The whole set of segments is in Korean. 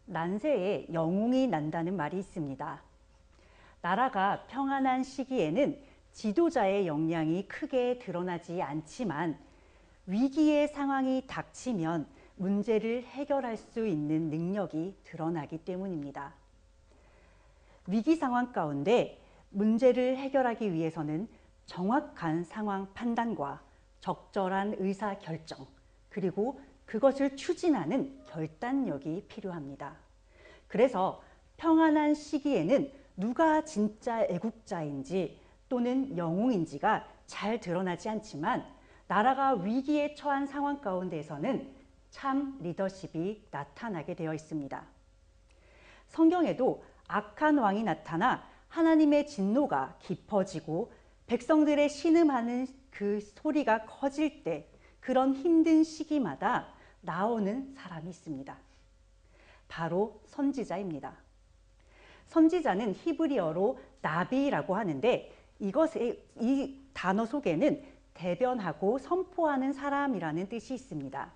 난세에 영웅이 난다는 말이 있습니다. 나라가 평안한 시기에는 지도자의 역량이 크게 드러나지 않지만 위기의 상황이 닥치면 문제를 해결할 수 있는 능력이 드러나기 때문입니다. 위기 상황 가운데 문제를 해결하기 위해서는 정확한 상황 판단과 적절한 의사 결정, 그리고 그것을 추진하는 결단력이 필요합니다. 그래서 평안한 시기에는 누가 진짜 애국자인지 또는 영웅인지가 잘 드러나지 않지만 나라가 위기에 처한 상황 가운데에서는 참 리더십이 나타나게 되어 있습니다. 성경에도 악한 왕이 나타나 하나님의 진노가 깊어지고 백성들의 신음하는 그 소리가 커질 때 그런 힘든 시기마다 나오는 사람이 있습니다. 바로 선지자입니다. 선지자는 히브리어로 나비라고 하는데 이 단어 속에는 대변하고 선포하는 사람이라는 뜻이 있습니다.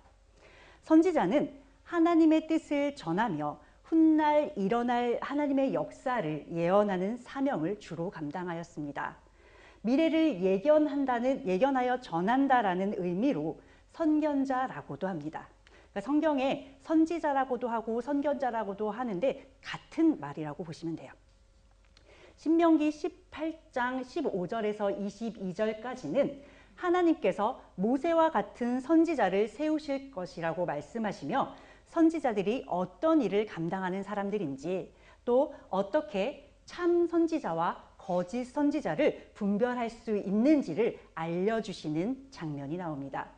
선지자는 하나님의 뜻을 전하며 훗날 일어날 하나님의 역사를 예언하는 사명을 주로 감당하였습니다. 미래를 예견하여 전한다라는 의미로 선견자라고도 합니다. 그러니까 성경에 선지자라고도 하고 선견자라고도 하는데 같은 말이라고 보시면 돼요. 신명기 18장 15절에서 22절까지는 하나님께서 모세와 같은 선지자를 세우실 것이라고 말씀하시며 선지자들이 어떤 일을 감당하는 사람들인지 또 어떻게 참 선지자와 거짓 선지자를 분별할 수 있는지를 알려주시는 장면이 나옵니다.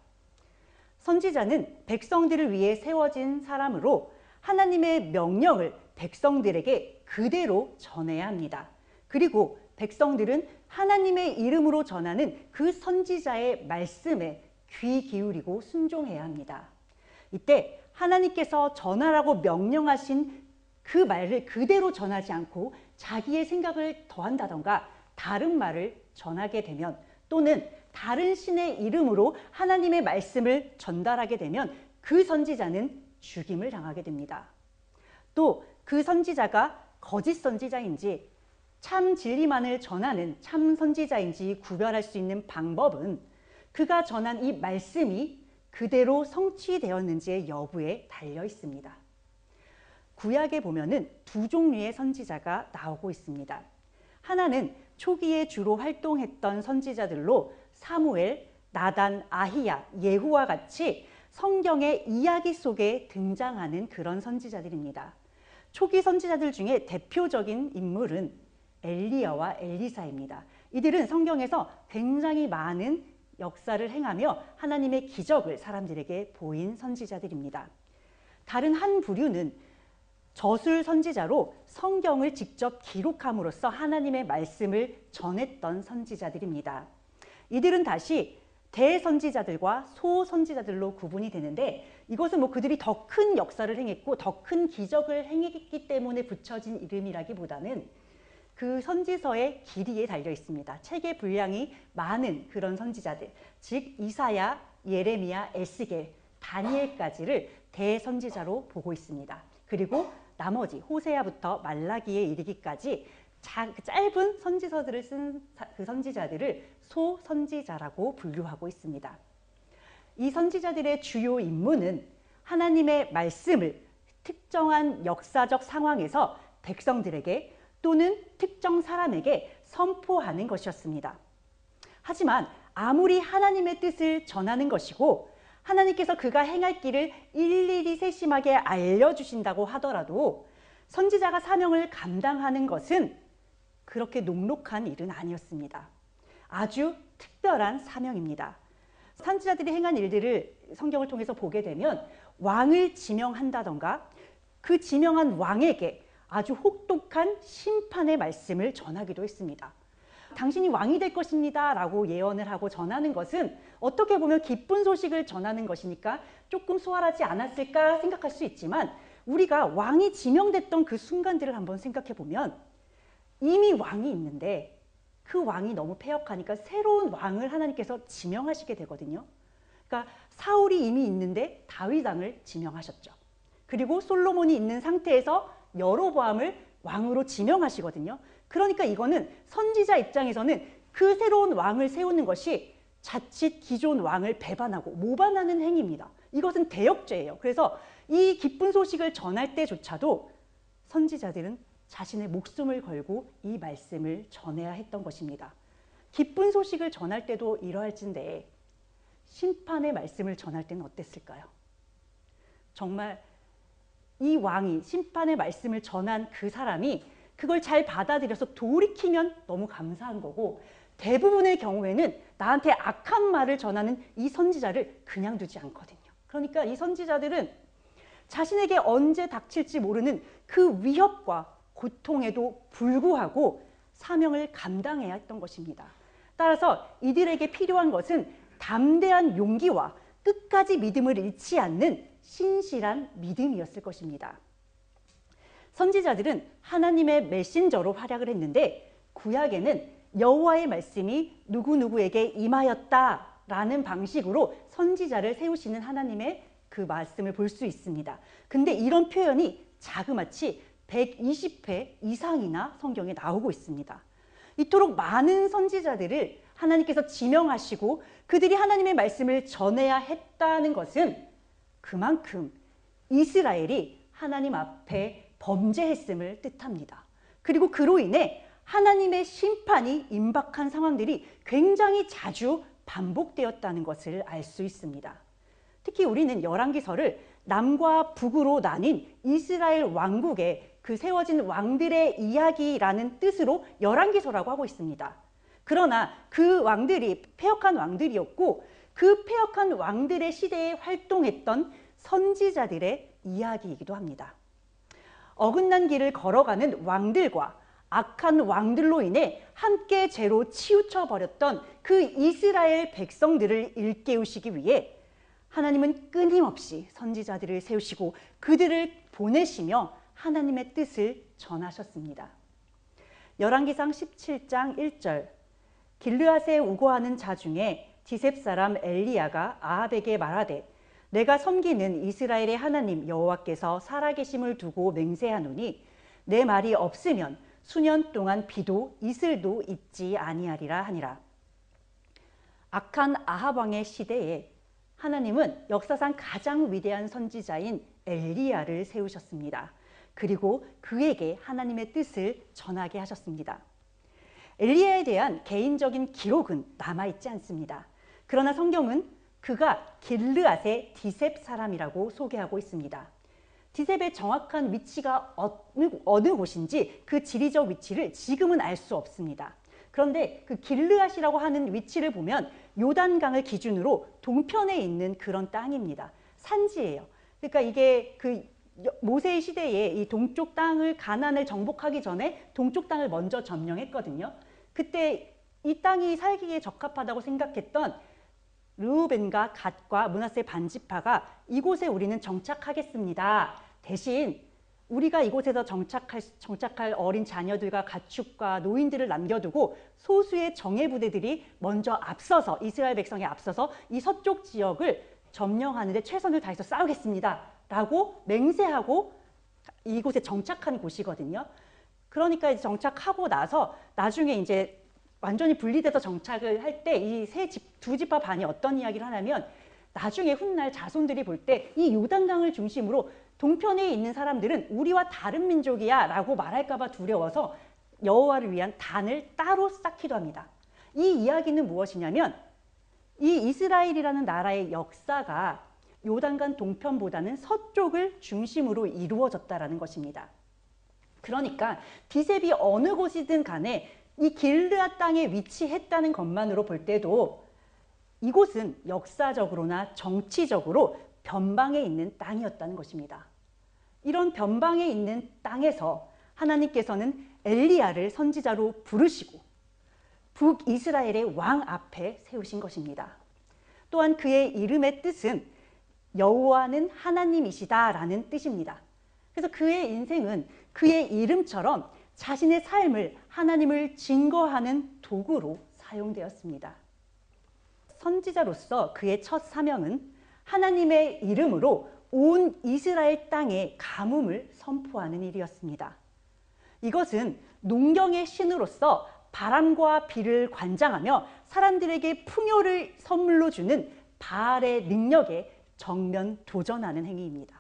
선지자는 백성들을 위해 세워진 사람으로 하나님의 명령을 백성들에게 그대로 전해야 합니다. 그리고 백성들은 하나님의 이름으로 전하는 그 선지자의 말씀에 귀 기울이고 순종해야 합니다. 이때 하나님께서 전하라고 명령하신 그 말을 그대로 전하지 않고 자기의 생각을 더한다던가 다른 말을 전하게 되면 또는 다른 신의 이름으로 하나님의 말씀을 전달하게 되면 그 선지자는 죽임을 당하게 됩니다. 또 그 선지자가 거짓 선지자인지 참 진리만을 전하는 참 선지자인지 구별할 수 있는 방법은 그가 전한 이 말씀이 그대로 성취되었는지의 여부에 달려 있습니다. 구약에 보면은 두 종류의 선지자가 나오고 있습니다. 하나는 초기에 주로 활동했던 선지자들로 사무엘, 나단, 아히야, 예후와 같이 성경의 이야기 속에 등장하는 그런 선지자들입니다. 초기 선지자들 중에 대표적인 인물은 엘리야와 엘리사입니다. 이들은 성경에서 굉장히 많은 역사를 행하며 하나님의 기적을 사람들에게 보인 선지자들입니다. 다른 한 부류는 저술 선지자로 성경을 직접 기록함으로써 하나님의 말씀을 전했던 선지자들입니다. 이들은 다시 대선지자들과 소선지자들로 구분이 되는데 이것은 그들이 더 큰 역사를 행했고 더 큰 기적을 행했기 때문에 붙여진 이름이라기보다는 그 선지서의 길이에 달려 있습니다. 책의 분량이 많은 그런 선지자들, 즉 이사야, 예레미야, 에스겔, 다니엘까지를 대선지자로 보고 있습니다. 그리고 나머지 호세아부터 말라기에 이르기까지 짧은 선지서들을 쓴 그 선지자들을 소선지자라고 분류하고 있습니다. 이 선지자들의 주요 임무는 하나님의 말씀을 특정한 역사적 상황에서 백성들에게 또는 특정 사람에게 선포하는 것이었습니다. 하지만 아무리 하나님의 뜻을 전하는 것이고 하나님께서 그가 행할 길을 일일이 세심하게 알려주신다고 하더라도 선지자가 사명을 감당하는 것은 그렇게 녹록한 일은 아니었습니다. 아주 특별한 사명입니다. 선지자들이 행한 일들을 성경을 통해서 보게 되면 왕을 지명한다던가 그 지명한 왕에게 아주 혹독한 심판의 말씀을 전하기도 했습니다. 당신이 왕이 될 것입니다 라고 예언을 하고 전하는 것은 어떻게 보면 기쁜 소식을 전하는 것이니까 조금 수월하지 않았을까 생각할 수 있지만 우리가 왕이 지명됐던 그 순간들을 한번 생각해 보면 이미 왕이 있는데 그 왕이 너무 패역하니까 새로운 왕을 하나님께서 지명하시게 되거든요. 그러니까 사울이 이미 있는데 다윗 왕을 지명하셨죠. 그리고 솔로몬이 있는 상태에서 여로보암을 왕으로 지명하시거든요. 그러니까 이거는 선지자 입장에서는 그 새로운 왕을 세우는 것이 자칫 기존 왕을 배반하고 모반하는 행위입니다. 이것은 대역죄예요. 그래서 이 기쁜 소식을 전할 때조차도 선지자들은 자신의 목숨을 걸고 이 말씀을 전해야 했던 것입니다. 기쁜 소식을 전할 때도 이러할진데 심판의 말씀을 전할 때는 어땠을까요? 정말 이 왕이 심판의 말씀을 전한 그 사람이 그걸 잘 받아들여서 돌이키면 너무 감사한 거고, 대부분의 경우에는 나한테 악한 말을 전하는 이 선지자를 그냥 두지 않거든요. 그러니까 이 선지자들은 자신에게 언제 닥칠지 모르는 그 위협과 고통에도 불구하고 사명을 감당해야 했던 것입니다. 따라서 이들에게 필요한 것은 담대한 용기와 끝까지 믿음을 잃지 않는 신실한 믿음이었을 것입니다. 선지자들은 하나님의 메신저로 활약을 했는데, 구약에는 여호와의 말씀이 누구누구에게 임하였다라는 방식으로 선지자를 세우시는 하나님의 그 말씀을 볼 수 있습니다. 근데 이런 표현이 자그마치 120회 이상이나 성경에 나오고 있습니다. 이토록 많은 선지자들을 하나님께서 지명하시고 그들이 하나님의 말씀을 전해야 했다는 것은 그만큼 이스라엘이 하나님 앞에 범죄했음을 뜻합니다. 그리고 그로 인해 하나님의 심판이 임박한 상황들이 굉장히 자주 반복되었다는 것을 알 수 있습니다. 특히 우리는 열왕기서를 남과 북으로 나뉜 이스라엘 왕국의 그 세워진 왕들의 이야기라는 뜻으로 열왕기서라고 하고 있습니다. 그러나 그 왕들이 패역한 왕들이었고, 그 패역한 왕들의 시대에 활동했던 선지자들의 이야기이기도 합니다. 어긋난 길을 걸어가는 왕들과 악한 왕들로 인해 함께 죄로 치우쳐 버렸던 그 이스라엘 백성들을 일깨우시기 위해 하나님은 끊임없이 선지자들을 세우시고 그들을 보내시며 하나님의 뜻을 전하셨습니다. 열왕기상 17장 1절, 길르앗에 우거하는 자 중에 디셉 사람 엘리야가 아합에게 말하되, 내가 섬기는 이스라엘의 하나님 여호와께서 살아계심을 두고 맹세하노니 내 말이 없으면 수년 동안 비도 이슬도 있지 아니하리라 하니라. 악한 아합 왕의 시대에 하나님은 역사상 가장 위대한 선지자인 엘리야를 세우셨습니다. 그리고 그에게 하나님의 뜻을 전하게 하셨습니다. 엘리야에 대한 개인적인 기록은 남아있지 않습니다. 그러나 성경은 그가 길르앗의 디셉 사람이라고 소개하고 있습니다. 디셉의 정확한 위치가 어느 곳인지 그 지리적 위치를 지금은 알 수 없습니다. 그런데 그 길르앗이라고 하는 위치를 보면 요단강을 기준으로 동편에 있는 그런 땅입니다. 산지예요. 그러니까 이게 그 모세의 시대에 이 동쪽 땅을 가나안을 정복하기 전에 동쪽 땅을 먼저 점령했거든요. 그때 이 땅이 살기에 적합하다고 생각했던 르우벤과 갓과 므낫세 반지파가 이곳에 우리는 정착하겠습니다. 대신 우리가 이곳에서 정착할 어린 자녀들과 가축과 노인들을 남겨두고 소수의 정예 부대들이 먼저 앞서서, 이스라엘 백성에 앞서서 이 서쪽 지역을 점령하는 데 최선을 다해서 싸우겠습니다 라고 맹세하고 이곳에 정착한 곳이거든요. 그러니까 이제 정착하고 나서 나중에 이제 완전히 분리돼서 정착을 할 때 이 두 지파 반이 어떤 이야기를 하냐면, 나중에 훗날 자손들이 볼 때 이 요단강을 중심으로 동편에 있는 사람들은 우리와 다른 민족이야 라고 말할까 봐 두려워서 여호와를 위한 단을 따로 쌓기도 합니다. 이 이야기는 무엇이냐면, 이 이스라엘이라는 나라의 역사가 요단강 동편보다는 서쪽을 중심으로 이루어졌다라는 것입니다. 그러니까 디셉이 어느 곳이든 간에 이 길르앗 땅에 위치했다는 것만으로 볼 때도 이곳은 역사적으로나 정치적으로 변방에 있는 땅이었다는 것입니다. 이런 변방에 있는 땅에서 하나님께서는 엘리야를 선지자로 부르시고 북이스라엘의 왕 앞에 세우신 것입니다. 또한 그의 이름의 뜻은 여호와는 하나님이시다라는 뜻입니다. 그래서 그의 인생은 그의 이름처럼 자신의 삶을 하나님을 증거하는 도구로 사용되었습니다. 선지자로서 그의 첫 사명은 하나님의 이름으로 온 이스라엘 땅에 가뭄을 선포하는 일이었습니다. 이것은 농경의 신으로서 바람과 비를 관장하며 사람들에게 풍요를 선물로 주는 바알의 능력에 정면 도전하는 행위입니다.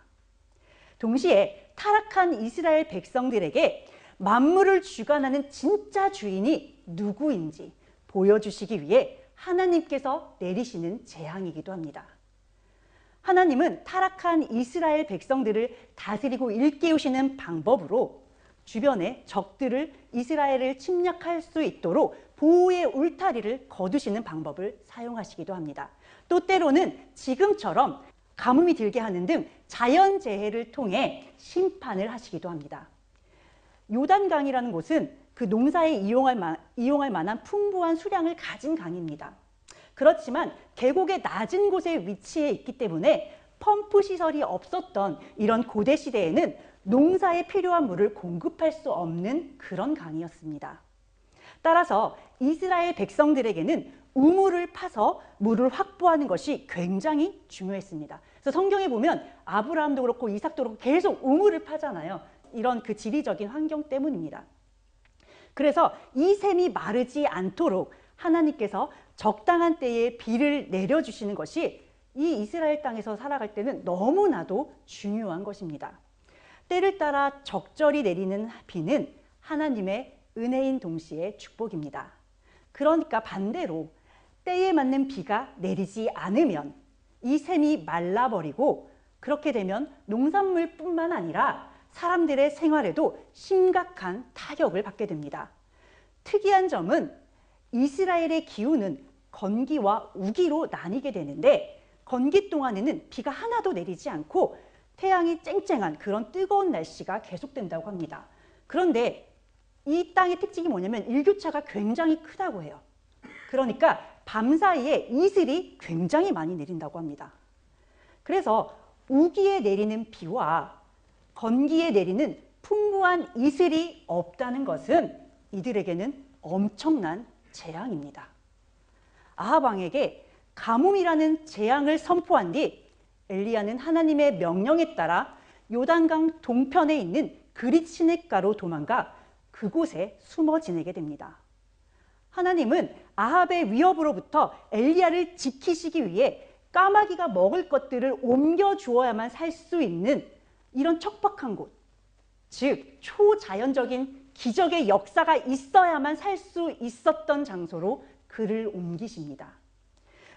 동시에 타락한 이스라엘 백성들에게 만물을 주관하는 진짜 주인이 누구인지 보여주시기 위해 하나님께서 내리시는 재앙이기도 합니다. 하나님은 타락한 이스라엘 백성들을 다스리고 일깨우시는 방법으로 주변의 적들을 이스라엘을 침략할 수 있도록 보호의 울타리를 거두시는 방법을 사용하시기도 합니다. 또 때로는 지금처럼 가뭄이 들게 하는 등 자연재해를 통해 심판을 하시기도 합니다. 요단강이라는 곳은 그 농사에 이용할 만한 풍부한 수량을 가진 강입니다. 그렇지만 계곡의 낮은 곳에 위치해 있기 때문에 펌프 시설이 없었던 이런 고대 시대에는 농사에 필요한 물을 공급할 수 없는 그런 강이었습니다. 따라서 이스라엘 백성들에게는 우물을 파서 물을 확보하는 것이 굉장히 중요했습니다. 그래서 성경에 보면 아브라함도 그렇고 이삭도 그렇고 계속 우물을 파잖아요. 이런 그 지리적인 환경 때문입니다. 그래서 이 샘이 마르지 않도록 하나님께서 적당한 때에 비를 내려주시는 것이 이 이스라엘 땅에서 살아갈 때는 너무나도 중요한 것입니다. 때를 따라 적절히 내리는 비는 하나님의 은혜인 동시에 축복입니다. 그러니까 반대로 때에 맞는 비가 내리지 않으면 이 샘이 말라버리고 그렇게 되면 농산물뿐만 아니라 사람들의 생활에도 심각한 타격을 받게 됩니다. 특이한 점은 이스라엘의 기후는 건기와 우기로 나뉘게 되는데 건기 동안에는 비가 하나도 내리지 않고 태양이 쨍쨍한 그런 뜨거운 날씨가 계속된다고 합니다. 그런데 이 땅의 특징이 뭐냐면 일교차가 굉장히 크다고 해요. 그러니까 밤사이에 이슬이 굉장히 많이 내린다고 합니다. 그래서 우기에 내리는 비와 건기에 내리는 풍부한 이슬이 없다는 것은 이들에게는 엄청난 재앙입니다. 아합 왕에게 가뭄이라는 재앙을 선포한 뒤 엘리야는 하나님의 명령에 따라 요단강 동편에 있는 그릿 시냇가로 도망가 그곳에 숨어 지내게 됩니다. 하나님은 아합의 위협으로부터 엘리야를 지키시기 위해 까마귀가 먹을 것들을 옮겨 주어야만 살 수 있는 이런 척박한 곳, 즉 초자연적인 기적의 역사가 있어야만 살 수 있었던 장소로 그를 옮기십니다.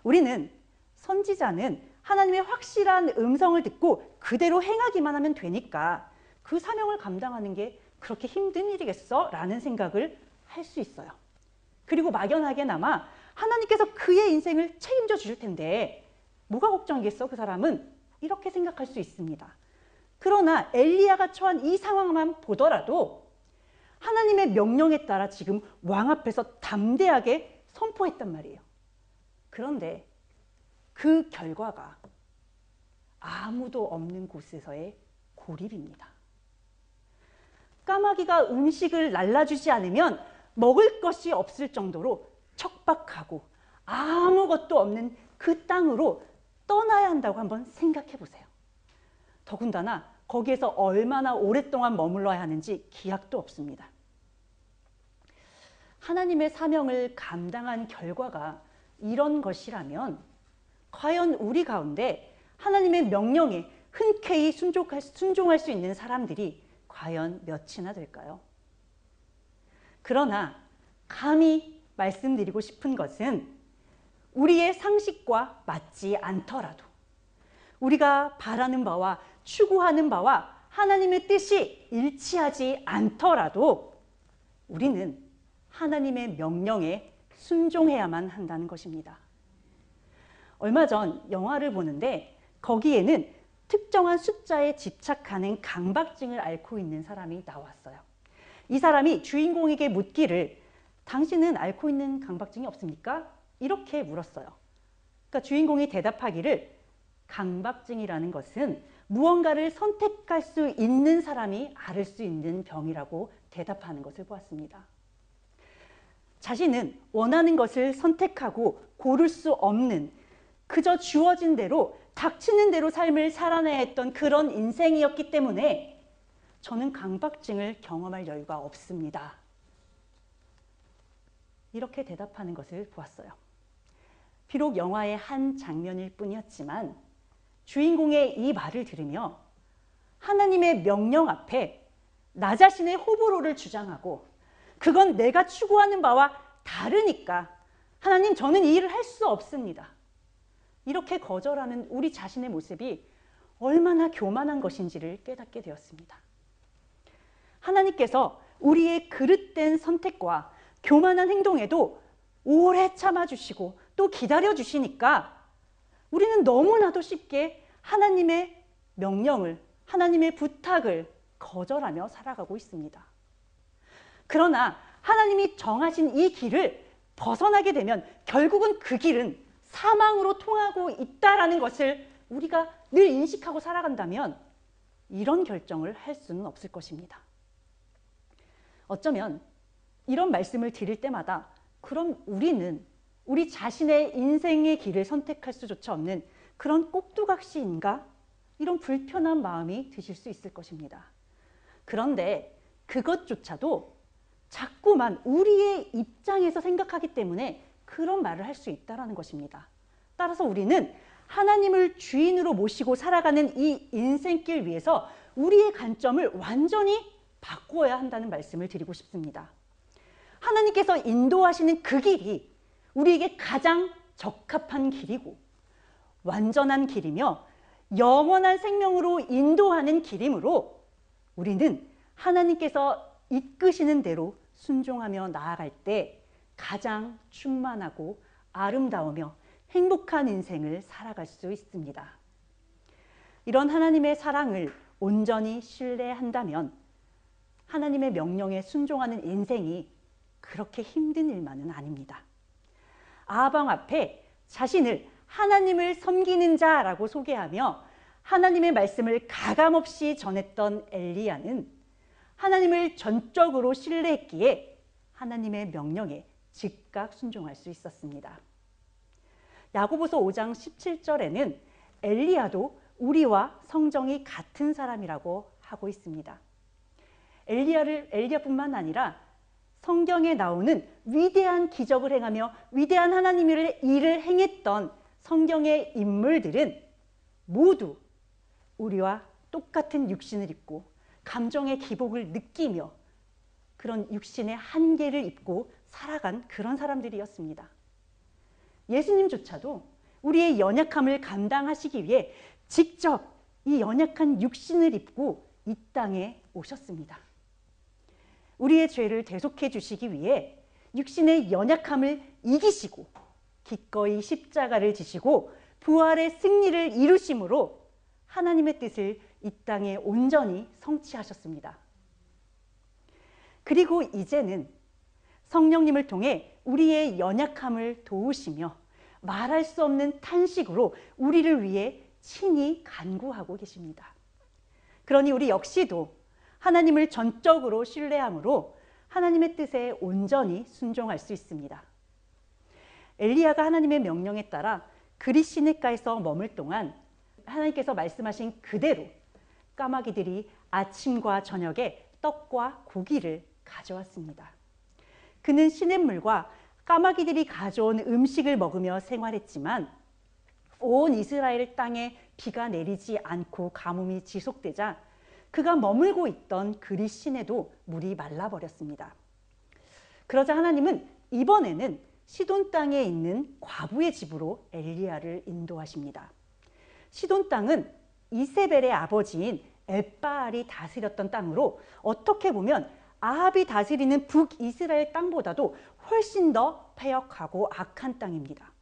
우리는 선지자는 하나님의 확실한 음성을 듣고 그대로 행하기만 하면 되니까 그 사명을 감당하는 게 그렇게 힘든 일이겠어? 라는 생각을 할 수 있어요. 그리고 막연하게나마 하나님께서 그의 인생을 책임져 주실 텐데 뭐가 걱정이겠어? 그 사람은 이렇게 생각할 수 있습니다. 그러나 엘리야가 처한 이 상황만 보더라도 하나님의 명령에 따라 지금 왕 앞에서 담대하게 선포했단 말이에요. 그런데 그 결과가 아무도 없는 곳에서의 고립입니다. 까마귀가 음식을 날라주지 않으면 먹을 것이 없을 정도로 척박하고 아무것도 없는 그 땅으로 떠나야 한다고 한번 생각해 보세요. 더군다나 거기에서 얼마나 오랫동안 머물러야 하는지 기약도 없습니다. 하나님의 사명을 감당한 결과가 이런 것이라면 과연 우리 가운데 하나님의 명령에 흔쾌히 순종할 수 있는 사람들이 과연 몇이나 될까요? 그러나 감히 말씀드리고 싶은 것은 우리의 상식과 맞지 않더라도 우리가 바라는 바와 추구하는 바와 하나님의 뜻이 일치하지 않더라도 우리는 하나님의 명령에 순종해야만 한다는 것입니다. 얼마 전 영화를 보는데 거기에는 특정한 숫자에 집착하는 강박증을 앓고 있는 사람이 나왔어요. 이 사람이 주인공에게 묻기를 당신은 앓고 있는 강박증이 없습니까? 이렇게 물었어요. 그러니까 주인공이 대답하기를 강박증이라는 것은 무언가를 선택할 수 있는 사람이 앓을 수 있는 병이라고 대답하는 것을 보았습니다. 자신은 원하는 것을 선택하고 고를 수 없는 그저 주어진 대로 닥치는 대로 삶을 살아내야 했던 그런 인생이었기 때문에 저는 강박증을 경험할 여유가 없습니다. 이렇게 대답하는 것을 보았어요. 비록 영화의 한 장면일 뿐이었지만 주인공의 이 말을 들으며 하나님의 명령 앞에 나 자신의 호불호를 주장하고 그건 내가 추구하는 바와 다르니까 하나님 저는 이 일을 할 수 없습니다. 이렇게 거절하는 우리 자신의 모습이 얼마나 교만한 것인지를 깨닫게 되었습니다. 하나님께서 우리의 그릇된 선택과 교만한 행동에도 오래 참아주시고 또 기다려주시니까 우리는 너무나도 쉽게 하나님의 명령을, 하나님의 부탁을 거절하며 살아가고 있습니다. 그러나 하나님이 정하신 이 길을 벗어나게 되면 결국은 그 길은 사망으로 통하고 있다라는 것을 우리가 늘 인식하고 살아간다면 이런 결정을 할 수는 없을 것입니다. 어쩌면 이런 말씀을 드릴 때마다 그럼 우리는 우리 자신의 인생의 길을 선택할 수조차 없는 그런 꼭두각시인가? 이런 불편한 마음이 드실 수 있을 것입니다. 그런데 그것조차도 자꾸만 우리의 입장에서 생각하기 때문에 그런 말을 할 수 있다는 것입니다. 따라서 우리는 하나님을 주인으로 모시고 살아가는 이 인생길 위에서 우리의 관점을 완전히 바꾸어야 한다는 말씀을 드리고 싶습니다. 하나님께서 인도하시는 그 길이 우리에게 가장 적합한 길이고 완전한 길이며 영원한 생명으로 인도하는 길이므로 우리는 하나님께서 이끄시는 대로 순종하며 나아갈 때 가장 충만하고 아름다우며 행복한 인생을 살아갈 수 있습니다. 이런 하나님의 사랑을 온전히 신뢰한다면 하나님의 명령에 순종하는 인생이 그렇게 힘든 일만은 아닙니다. 아방 앞에 자신을 하나님을 섬기는 자라고 소개하며 하나님의 말씀을 가감없이 전했던 엘리야는 하나님을 전적으로 신뢰했기에 하나님의 명령에 즉각 순종할 수 있었습니다. 야고보서 5장 17절에는 엘리야도 우리와 성정이 같은 사람이라고 하고 있습니다. 엘리야뿐만 아니라 성경에 나오는 위대한 기적을 행하며 위대한 하나님의 일을 행했던 성경의 인물들은 모두 우리와 똑같은 육신을 입고 감정의 기복을 느끼며 그런 육신의 한계를 입고 살아간 그런 사람들이었습니다. 예수님조차도 우리의 연약함을 감당하시기 위해 직접 이 연약한 육신을 입고 이 땅에 오셨습니다. 우리의 죄를 대속해 주시기 위해 육신의 연약함을 이기시고 기꺼이 십자가를 지시고 부활의 승리를 이루심으로 하나님의 뜻을 이 땅에 온전히 성취하셨습니다. 그리고 이제는 성령님을 통해 우리의 연약함을 도우시며 말할 수 없는 탄식으로 우리를 위해 친히 간구하고 계십니다. 그러니 우리 역시도 하나님을 전적으로 신뢰함으로 하나님의 뜻에 온전히 순종할 수 있습니다. 엘리야가 하나님의 명령에 따라 그릿시내가에서 머물 동안 하나님께서 말씀하신 그대로 까마귀들이 아침과 저녁에 떡과 고기를 가져왔습니다. 그는 시냇물과 까마귀들이 가져온 음식을 먹으며 생활했지만 온 이스라엘 땅에 비가 내리지 않고 가뭄이 지속되자 그가 머물고 있던 그릿시내도 물이 말라버렸습니다. 그러자 하나님은 이번에는 시돈 땅에 있는 과부의 집으로 엘리야를 인도하십니다. 시돈 땅은 이세벨의 아버지인 엘바알이 다스렸던 땅으로 어떻게 보면 아합이 다스리는 북이스라엘 땅보다도 훨씬 더 패역하고 악한 땅입니다.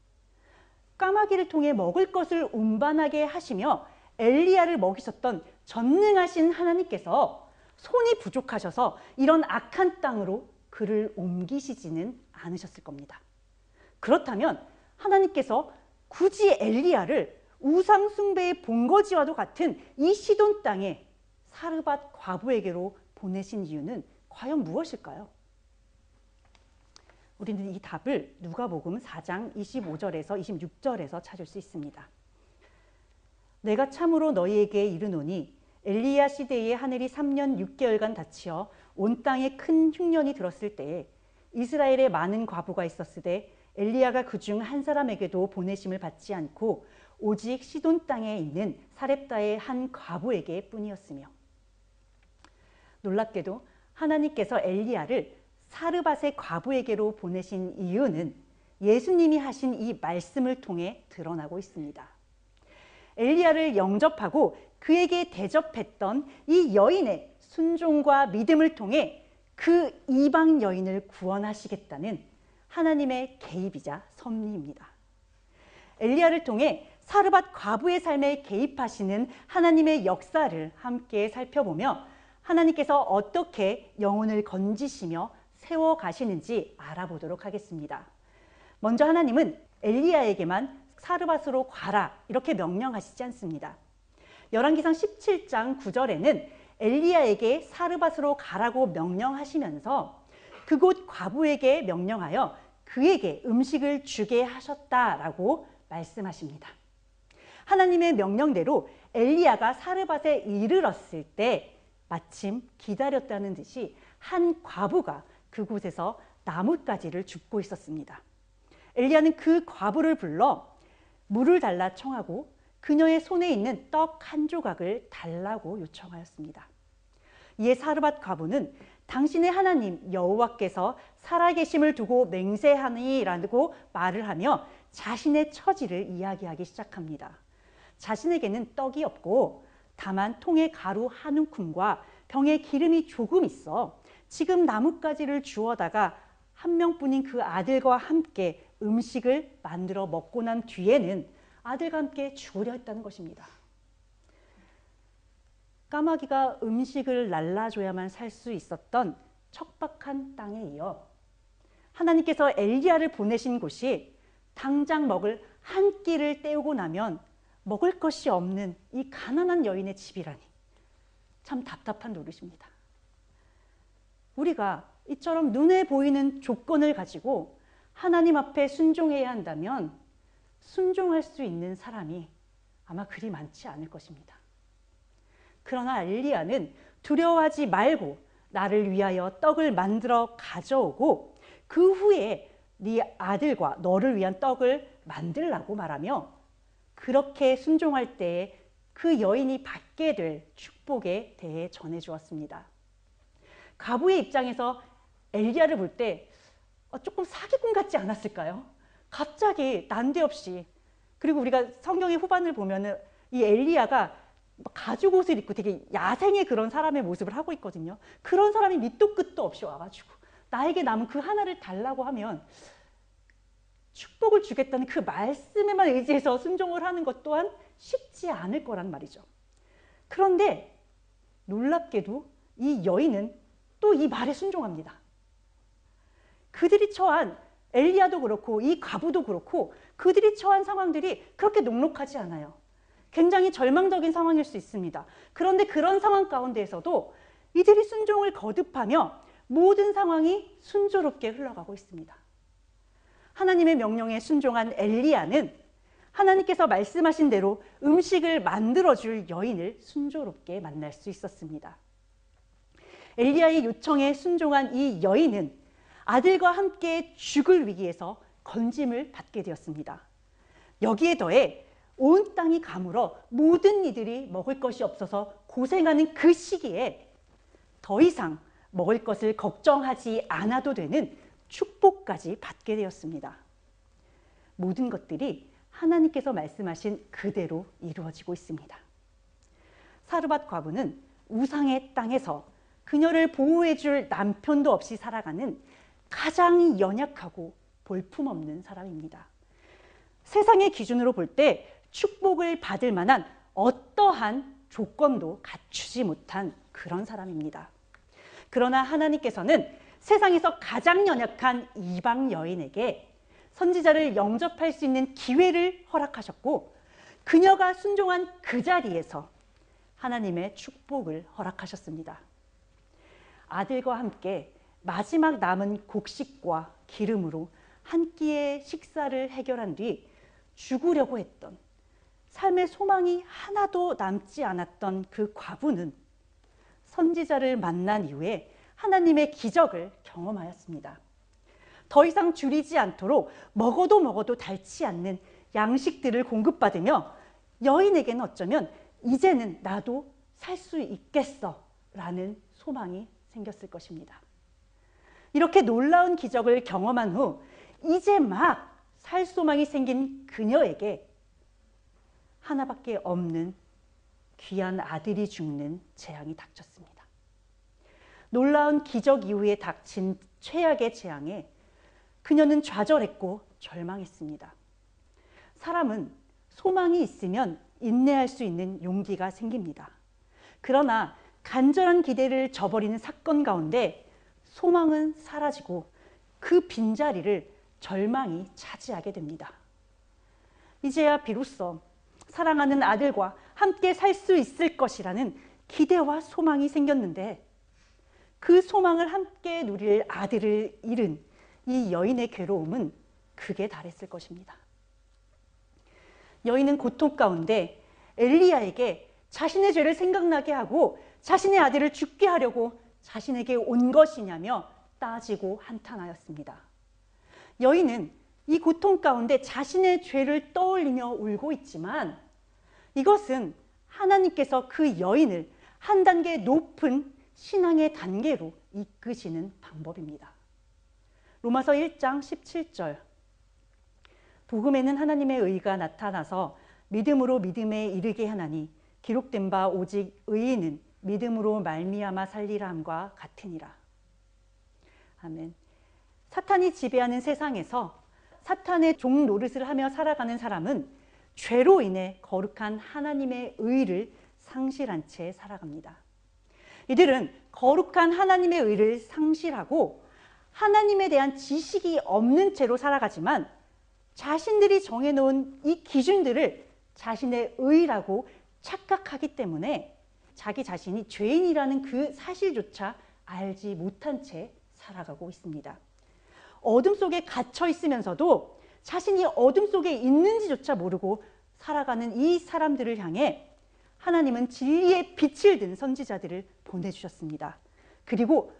까마귀를 통해 먹을 것을 운반하게 하시며 엘리야를 먹이셨던 전능하신 하나님께서 손이 부족하셔서 이런 악한 땅으로 그를 옮기시지는 않으셨을 겁니다. 그렇다면 하나님께서 굳이 엘리야를 우상 숭배의 본거지와도 같은 이 시돈 땅에 사르밧 과부에게로 보내신 이유는 과연 무엇일까요? 우리는 이 답을 누가복음 4장 25절에서 26절에서 찾을 수 있습니다. 내가 참으로 너희에게 이르노니 엘리야 시대에 하늘이 3년 6개월간 닫히어 온 땅에 큰 흉년이 들었을 때에 이스라엘에 많은 과부가 있었으되 엘리야가 그중 한 사람에게도 보내심을 받지 않고 오직 시돈 땅에 있는 사렙다의 한 과부에게 뿐이었으며, 놀랍게도 하나님께서 엘리야를 사르밧의 과부에게로 보내신 이유는 예수님이 하신 이 말씀을 통해 드러나고 있습니다. 엘리야를 영접하고 그에게 대접했던 이 여인의 순종과 믿음을 통해 그 이방 여인을 구원하시겠다는 하나님의 개입이자 섭리입니다. 엘리야를 통해 사르밧 과부의 삶에 개입하시는 하나님의 역사를 함께 살펴보며 하나님께서 어떻게 영혼을 건지시며 세워가시는지 알아보도록 하겠습니다. 먼저 하나님은 엘리야에게만 사르밧으로 가라 이렇게 명령하시지 않습니다. 열왕기상 17장 9절에는 엘리야에게 사르밧으로 가라고 명령하시면서 그곳 과부에게 명령하여 그에게 음식을 주게 하셨다라고 말씀하십니다. 하나님의 명령대로 엘리야가 사르밧에 이르렀을 때 마침 기다렸다는 듯이 한 과부가 그곳에서 나뭇가지를 줍고 있었습니다. 엘리야는 그 과부를 불러 물을 달라 청하고 그녀의 손에 있는 떡 한 조각을 달라고 요청하였습니다. 이에 사르밧 과부는 당신의 하나님 여호와께서 살아계심을 두고 맹세하니라고 말을 하며 자신의 처지를 이야기하기 시작합니다. 자신에게는 떡이 없고 다만 통에 가루 한 움큼과 병에 기름이 조금 있어 지금 나뭇가지를 주워다가 한 명뿐인 그 아들과 함께 음식을 만들어 먹고 난 뒤에는 아들과 함께 죽으려 했다는 것입니다. 까마귀가 음식을 날라줘야만 살 수 있었던 척박한 땅에 이어 하나님께서 엘리야를 보내신 곳이 당장 먹을 한 끼를 때우고 나면 먹을 것이 없는 이 가난한 여인의 집이라니 참 답답한 노릇입니다. 우리가 이처럼 눈에 보이는 조건을 가지고 하나님 앞에 순종해야 한다면 순종할 수 있는 사람이 아마 그리 많지 않을 것입니다. 그러나 엘리야는 두려워하지 말고 나를 위하여 떡을 만들어 가져오고 그 후에 네 아들과 너를 위한 떡을 만들라고 말하며 그렇게 순종할 때에 그 여인이 받게 될 축복에 대해 전해주었습니다. 과부의 입장에서 엘리야를 볼 때 조금 사기꾼 같지 않았을까요? 갑자기 난데없이, 그리고 우리가 성경의 후반을 보면은 이 엘리야가 가죽 옷을 입고 되게 야생의 그런 사람의 모습을 하고 있거든요. 그런 사람이 밑도 끝도 없이 와가지고 나에게 남은 그 하나를 달라고 하면 축복을 주겠다는 그 말씀에만 의지해서 순종을 하는 것 또한 쉽지 않을 거란 말이죠. 그런데 놀랍게도 이 여인은 또 이 말에 순종합니다. 그들이 처한 엘리야도 그렇고 이 과부도 그렇고 그들이 처한 상황들이 그렇게 녹록하지 않아요. 굉장히 절망적인 상황일 수 있습니다. 그런데 그런 상황 가운데에서도 이들이 순종을 거듭하며 모든 상황이 순조롭게 흘러가고 있습니다. 하나님의 명령에 순종한 엘리야는 하나님께서 말씀하신 대로 음식을 만들어줄 여인을 순조롭게 만날 수 있었습니다. 엘리야의 요청에 순종한 이 여인은 아들과 함께 죽을 위기에서 건짐을 받게 되었습니다. 여기에 더해 온 땅이 가물어 모든 이들이 먹을 것이 없어서 고생하는 그 시기에 더 이상 먹을 것을 걱정하지 않아도 되는 축복까지 받게 되었습니다. 모든 것들이 하나님께서 말씀하신 그대로 이루어지고 있습니다. 사르밧 과부는 우상의 땅에서 그녀를 보호해줄 남편도 없이 살아가는 가장 연약하고 볼품없는 사람입니다. 세상의 기준으로 볼 때 축복을 받을 만한 어떠한 조건도 갖추지 못한 그런 사람입니다. 그러나 하나님께서는 세상에서 가장 연약한 이방 여인에게 선지자를 영접할 수 있는 기회를 허락하셨고 그녀가 순종한 그 자리에서 하나님의 축복을 허락하셨습니다. 아들과 함께 마지막 남은 곡식과 기름으로 한 끼의 식사를 해결한 뒤 죽으려고 했던, 삶의 소망이 하나도 남지 않았던 그 과부는 선지자를 만난 이후에 하나님의 기적을 경험하였습니다. 더 이상 줄이지 않도록 먹어도 닳지 않는 양식들을 공급받으며 여인에게는 어쩌면 이제는 나도 살 수 있겠어 라는 소망이 생겼을 것입니다. 이렇게 놀라운 기적을 경험한 후 이제 막 살 소망이 생긴 그녀에게 하나밖에 없는 귀한 아들이 죽는 재앙이 닥쳤습니다. 놀라운 기적 이후에 닥친 최악의 재앙에 그녀는 좌절했고 절망했습니다. 사람은 소망이 있으면 인내할 수 있는 용기가 생깁니다. 그러나 간절한 기대를 저버리는 사건 가운데 소망은 사라지고 그 빈자리를 절망이 차지하게 됩니다. 이제야 비로소 사랑하는 아들과 함께 살 수 있을 것이라는 기대와 소망이 생겼는데 그 소망을 함께 누릴 아들을 잃은 이 여인의 괴로움은 극에 달했을 것입니다. 여인은 고통 가운데 엘리야에게 자신의 죄를 생각나게 하고 자신의 아들을 죽게 하려고 자신에게 온 것이냐며 따지고 한탄하였습니다. 여인은 이 고통 가운데 자신의 죄를 떠올리며 울고 있지만 이것은 하나님께서 그 여인을 한 단계 높은 신앙의 단계로 이끄시는 방법입니다. 로마서 1장 17절, 복음에는 하나님의 의가 나타나서 믿음으로 믿음에 이르게 하나니 기록된 바 오직 의인은 믿음으로 말미암아 살리라 함과 같으니라. 아멘. 사탄이 지배하는 세상에서 사탄의 종 노릇을 하며 살아가는 사람은 죄로 인해 거룩한 하나님의 의를 상실한 채 살아갑니다. 이들은 거룩한 하나님의 의를 상실하고 하나님에 대한 지식이 없는 채로 살아가지만 자신들이 정해놓은 이 기준들을 자신의 의라고 착각하기 때문에 자기 자신이 죄인이라는 그 사실조차 알지 못한 채 살아가고 있습니다. 어둠 속에 갇혀 있으면서도 자신이 어둠 속에 있는지조차 모르고 살아가는 이 사람들을 향해 하나님은 진리의 빛을 든 선지자들을 보내주셨습니다. 그리고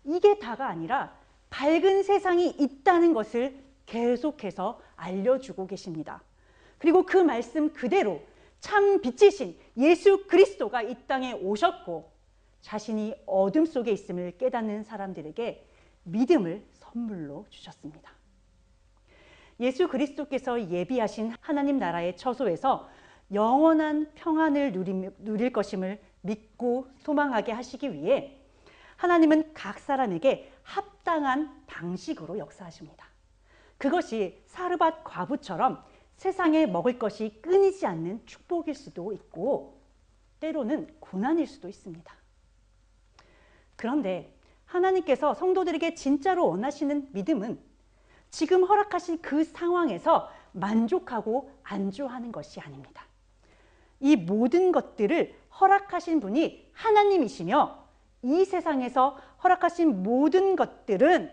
이게 다가 아니라 밝은 세상이 있다는 것을 계속해서 알려주고 계십니다. 그리고 그 말씀 그대로 참 빛이신 예수 그리스도가 이 땅에 오셨고 자신이 어둠 속에 있음을 깨닫는 사람들에게 믿음을 선물로 주셨습니다. 예수 그리스도께서 예비하신 하나님 나라의 처소에서 영원한 평안을 누릴 것임을 믿고 소망하게 하시기 위해 하나님은 각 사람에게 합당한 방식으로 역사하십니다. 그것이 사르밧 과부처럼 세상에 먹을 것이 끊이지 않는 축복일 수도 있고 때로는 고난일 수도 있습니다. 그런데 하나님께서 성도들에게 진짜로 원하시는 믿음은 지금 허락하신 그 상황에서 만족하고 안주하는 것이 아닙니다. 이 모든 것들을 허락하신 분이 하나님이시며 이 세상에서 허락하신 모든 것들은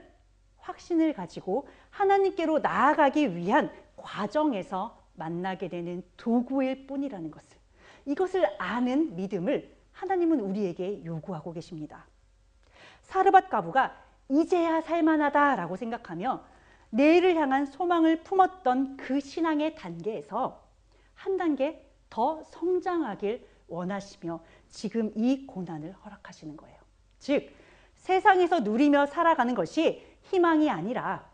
확신을 가지고 하나님께로 나아가기 위한 과정에서 만나게 되는 도구일 뿐이라는 것을, 이것을 아는 믿음을 하나님은 우리에게 요구하고 계십니다. 사르밧 과부가 이제야 살만하다라고 생각하며 내일을 향한 소망을 품었던 그 신앙의 단계에서 한 단계 더 성장하길 원하시며 지금 이 고난을 허락하시는 거예요. 즉 세상에서 누리며 살아가는 것이 희망이 아니라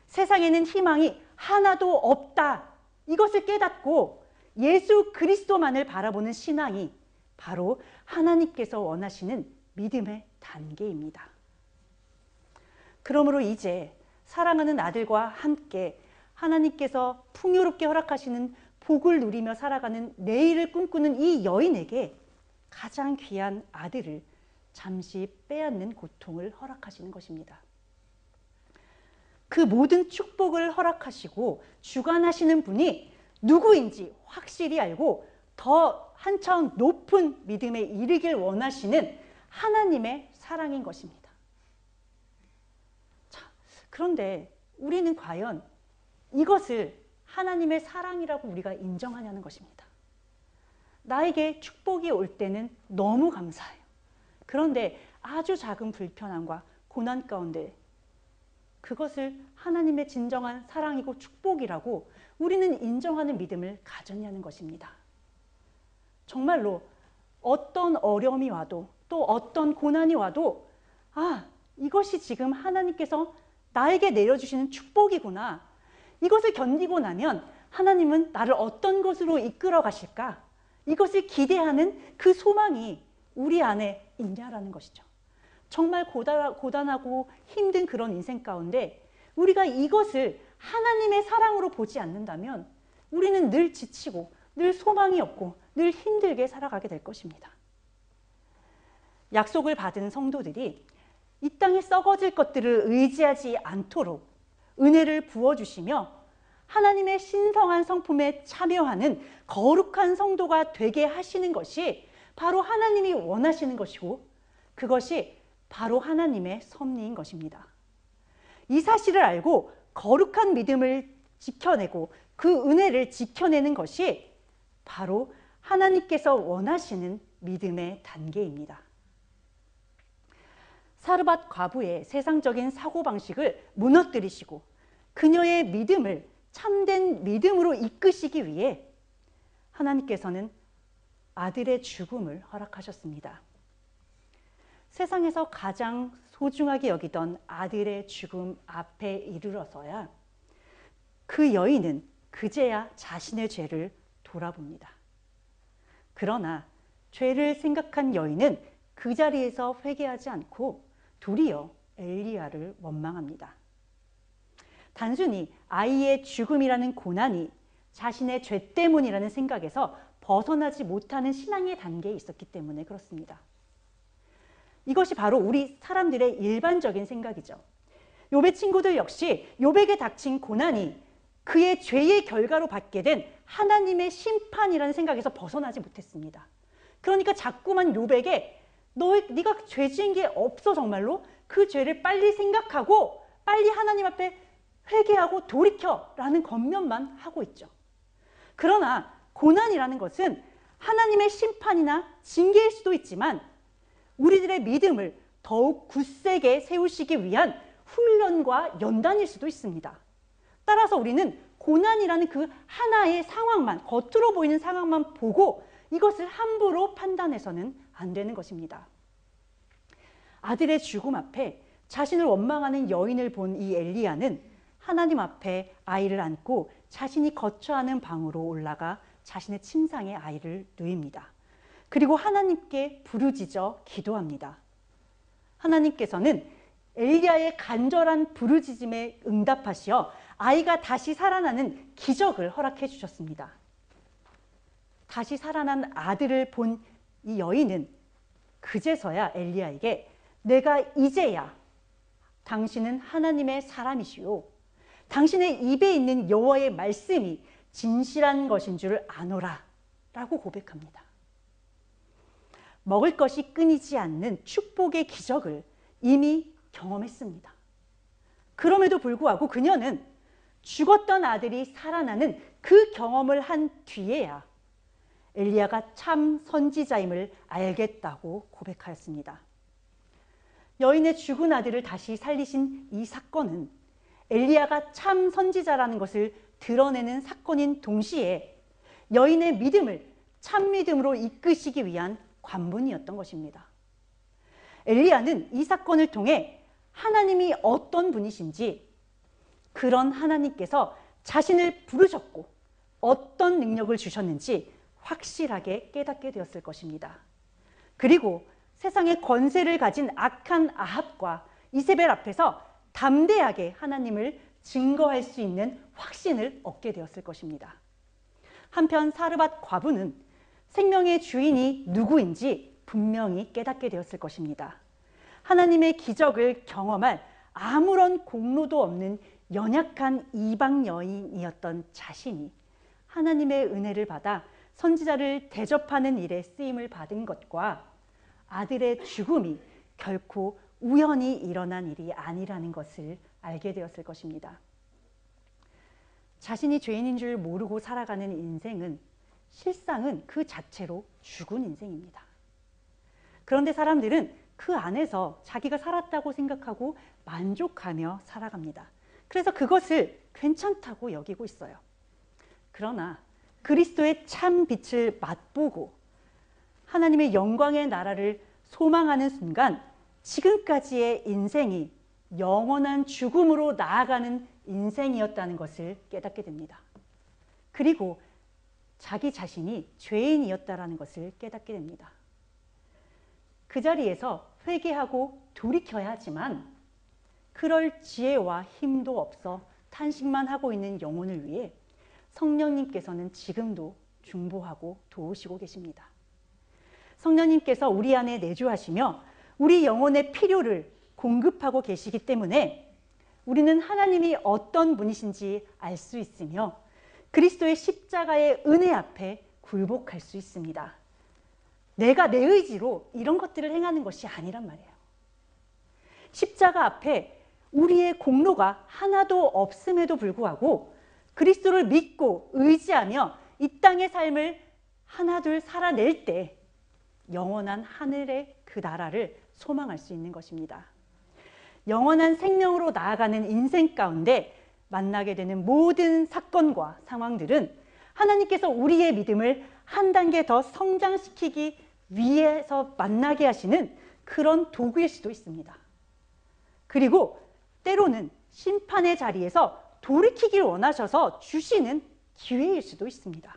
세상에는 희망이 하나도 없다, 이것을 깨닫고 예수 그리스도만을 바라보는 신앙이 바로 하나님께서 원하시는 믿음의 단계입니다. 그러므로 이제 사랑하는 아들과 함께 하나님께서 풍요롭게 허락하시는 복을 누리며 살아가는 내일을 꿈꾸는 이 여인에게 가장 귀한 아들을 잠시 빼앗는 고통을 허락하시는 것입니다. 그 모든 축복을 허락하시고 주관하시는 분이 누구인지 확실히 알고 더 한 차원 높은 믿음에 이르길 원하시는 하나님의 사랑인 것입니다. 자, 그런데 우리는 과연 이것을 하나님의 사랑이라고 우리가 인정하냐는 것입니다. 나에게 축복이 올 때는 너무 감사해요. 그런데 아주 작은 불편함과 고난 가운데 그것을 하나님의 진정한 사랑이고 축복이라고 우리는 인정하는 믿음을 가졌냐는 것입니다. 정말로 어떤 어려움이 와도 또 어떤 고난이 와도 이것이 지금 하나님께서 나에게 내려주시는 축복이구나. 이것을 견디고 나면 하나님은 나를 어떤 것으로 이끌어 가실까? 이것을 기대하는 그 소망이 우리 안에 있냐라는 것이죠. 정말 고단하고 힘든 그런 인생 가운데 우리가 이것을 하나님의 사랑으로 보지 않는다면 우리는 늘 지치고 늘 소망이 없고 늘 힘들게 살아가게 될 것입니다. 약속을 받은 성도들이 이 땅에 썩어질 것들을 의지하지 않도록 은혜를 부어주시며 하나님의 신성한 성품에 참여하는 거룩한 성도가 되게 하시는 것이 바로 하나님이 원하시는 것이고 그것이 바로 하나님의 섭리인 것입니다. 이 사실을 알고 거룩한 믿음을 지켜내고 그 은혜를 지켜내는 것이 바로 하나님께서 원하시는 믿음의 단계입니다. 사르밧 과부의 세상적인 사고방식을 무너뜨리시고 그녀의 믿음을 참된 믿음으로 이끄시기 위해 하나님께서는 아들의 죽음을 허락하셨습니다. 세상에서 가장 소중하게 여기던 아들의 죽음 앞에 이르러서야 그 여인은 그제야 자신의 죄를 돌아봅니다. 그러나 죄를 생각한 여인은 그 자리에서 회개하지 않고 도리어 엘리야를 원망합니다. 단순히 아이의 죽음이라는 고난이 자신의 죄 때문이라는 생각에서 벗어나지 못하는 신앙의 단계에 있었기 때문에 그렇습니다. 이것이 바로 우리 사람들의 일반적인 생각이죠. 욥의 친구들 역시 욥에게 닥친 고난이 그의 죄의 결과로 받게 된 하나님의 심판이라는 생각에서 벗어나지 못했습니다. 그러니까 자꾸만 욥에게 네가 죄 지은 게 없어 정말로? 그 죄를 빨리 생각하고 빨리 하나님 앞에 회개하고 돌이켜라는 권면만 하고 있죠. 그러나 고난이라는 것은 하나님의 심판이나 징계일 수도 있지만 우리들의 믿음을 더욱 굳세게 세우시기 위한 훈련과 연단일 수도 있습니다. 따라서 우리는 고난이라는 그 하나의 상황만, 겉으로 보이는 상황만 보고 이것을 함부로 판단해서는 안 되는 것입니다. 아들의 죽음 앞에 자신을 원망하는 여인을 본 이 엘리야는 하나님 앞에 아이를 안고 자신이 거처하는 방으로 올라가 자신의 침상에 아이를 누입니다. 그리고 하나님께 부르짖어 기도합니다. 하나님께서는 엘리야의 간절한 부르짖음에 응답하시어 아이가 다시 살아나는 기적을 허락해 주셨습니다. 다시 살아난 아들을 본 이 여인은 그제서야 엘리야에게 내가 이제야 당신은 하나님의 사람이시오. 당신의 입에 있는 여호와의 말씀이 진실한 것인 줄 아노라 라고 고백합니다. 먹을 것이 끊이지 않는 축복의 기적을 이미 경험했습니다. 그럼에도 불구하고 그녀는 죽었던 아들이 살아나는 그 경험을 한 뒤에야 엘리야가 참 선지자임을 알겠다고 고백하였습니다. 여인의 죽은 아들을 다시 살리신 이 사건은 엘리야가 참 선지자라는 것을 드러내는 사건인 동시에 여인의 믿음을 참 믿음으로 이끄시기 위한 관문이었던 것입니다. 엘리야는 이 사건을 통해 하나님이 어떤 분이신지, 그런 하나님께서 자신을 부르셨고 어떤 능력을 주셨는지 확실하게 깨닫게 되었을 것입니다. 그리고 세상의 권세를 가진 악한 아합과 이세벨 앞에서 담대하게 하나님을 증거할 수 있는 확신을 얻게 되었을 것입니다. 한편 사르밧 과부는 생명의 주인이 누구인지 분명히 깨닫게 되었을 것입니다. 하나님의 기적을 경험할 아무런 공로도 없는 연약한 이방 여인이었던 자신이 하나님의 은혜를 받아 선지자를 대접하는 일에 쓰임을 받은 것과 아들의 죽음이 결코 우연히 일어난 일이 아니라는 것을 알게 되었을 것입니다. 자신이 죄인인 줄 모르고 살아가는 인생은 실상은 그 자체로 죽은 인생입니다. 그런데 사람들은 그 안에서 자기가 살았다고 생각하고 만족하며 살아갑니다. 그래서 그것을 괜찮다고 여기고 있어요. 그러나 그리스도의 참 빛을 맛보고 하나님의 영광의 나라를 소망하는 순간 지금까지의 인생이 영원한 죽음으로 나아가는 인생이었다는 것을 깨닫게 됩니다. 그리고 자기 자신이 죄인이었다는 것을 깨닫게 됩니다. 그 자리에서 회개하고 돌이켜야 하지만 그럴 지혜와 힘도 없어 탄식만 하고 있는 영혼을 위해 성령님께서는 지금도 중보하고 도우시고 계십니다. 성령님께서 우리 안에 내주하시며 우리 영혼의 필요를 공급하고 계시기 때문에 우리는 하나님이 어떤 분이신지 알 수 있으며 그리스도의 십자가의 은혜 앞에 굴복할 수 있습니다. 내가 내 의지로 이런 것들을 행하는 것이 아니란 말이에요. 십자가 앞에 우리의 공로가 하나도 없음에도 불구하고 그리스도를 믿고 의지하며 이 땅의 삶을 하나둘 살아낼 때 영원한 하늘의 그 나라를 소망할 수 있는 것입니다. 영원한 생명으로 나아가는 인생 가운데 만나게 되는 모든 사건과 상황들은 하나님께서 우리의 믿음을 한 단계 더 성장시키기 위해서 만나게 하시는 그런 도구일 수도 있습니다. 그리고 때로는 심판의 자리에서 돌이키길 원하셔서 주시는 기회일 수도 있습니다.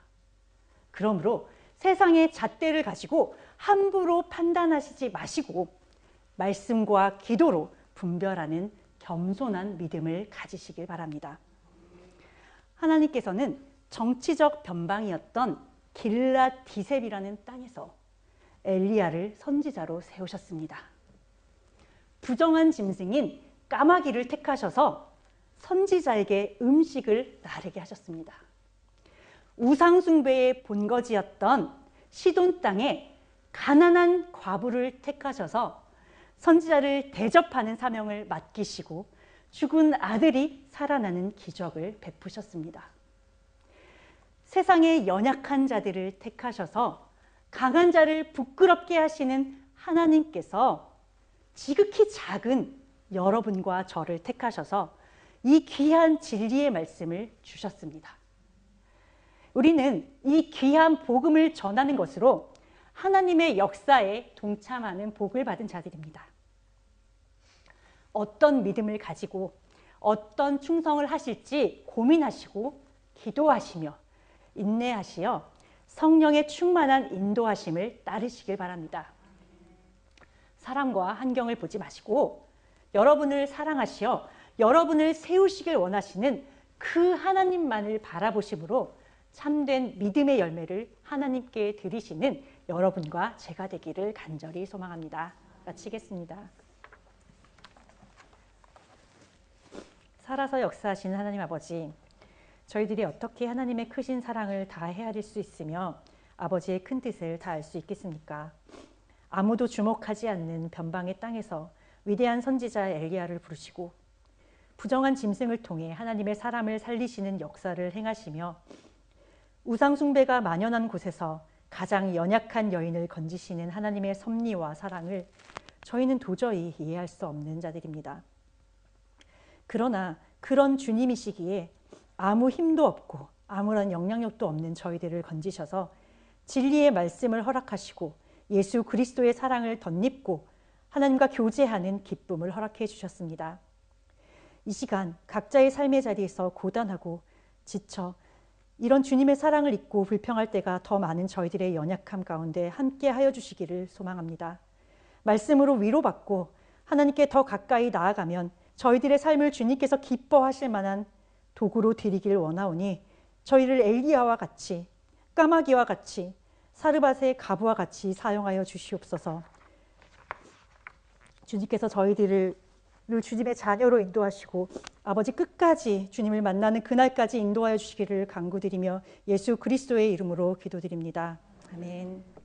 그러므로 세상의 잣대를 가지고 함부로 판단하시지 마시고 말씀과 기도로 분별하는 겸손한 믿음을 가지시길 바랍니다. 하나님께서는 정치적 변방이었던 길랏 디셉이라는 땅에서 엘리야를 선지자로 세우셨습니다. 부정한 짐승인 까마귀를 택하셔서 선지자에게 음식을 나르게 하셨습니다. 우상숭배의 본거지였던 시돈 땅에 가난한 과부를 택하셔서 선지자를 대접하는 사명을 맡기시고 죽은 아들이 살아나는 기적을 베푸셨습니다. 세상의 연약한 자들을 택하셔서 강한 자를 부끄럽게 하시는 하나님께서 지극히 작은 여러분과 저를 택하셔서 이 귀한 진리의 말씀을 주셨습니다. 우리는 이 귀한 복음을 전하는 것으로 하나님의 역사에 동참하는 복을 받은 자들입니다. 어떤 믿음을 가지고 어떤 충성을 하실지 고민하시고 기도하시며 인내하시어 성령의 충만한 인도하심을 따르시길 바랍니다. 사람과 환경을 보지 마시고 여러분을 사랑하시어 여러분을 세우시길 원하시는 그 하나님만을 바라보심으로 참된 믿음의 열매를 하나님께 드리시는 여러분과 제가 되기를 간절히 소망합니다. 마치겠습니다. 살아서 역사하시는 하나님 아버지, 저희들이 어떻게 하나님의 크신 사랑을 다 헤아릴 수 있으며 아버지의 큰 뜻을 다 알 수 있겠습니까? 아무도 주목하지 않는 변방의 땅에서 위대한 선지자 엘리야를 부르시고 부정한 짐승을 통해 하나님의 사람을 살리시는 역사를 행하시며 우상숭배가 만연한 곳에서 가장 연약한 여인을 건지시는 하나님의 섭리와 사랑을 저희는 도저히 이해할 수 없는 자들입니다. 그러나 그런 주님이시기에 아무 힘도 없고 아무런 영향력도 없는 저희들을 건지셔서 진리의 말씀을 허락하시고 예수 그리스도의 사랑을 덧입고 하나님과 교제하는 기쁨을 허락해 주셨습니다. 이 시간 각자의 삶의 자리에서 고단하고 지쳐 이런 주님의 사랑을 잊고 불평할 때가 더 많은 저희들의 연약함 가운데 함께 하여 주시기를 소망합니다. 말씀으로 위로받고 하나님께 더 가까이 나아가면 저희들의 삶을 주님께서 기뻐하실 만한 도구로 드리길 원하오니 저희를 엘리야와 같이 까마귀와 같이 사르밧의 가부와 같이 사용하여 주시옵소서. 주님께서 저희들을 주님의 자녀로 인도하시고 아버지 끝까지 주님을 만나는 그날까지 인도하여 주시기를 간구드리며 예수 그리스도의 이름으로 기도드립니다. 아멘.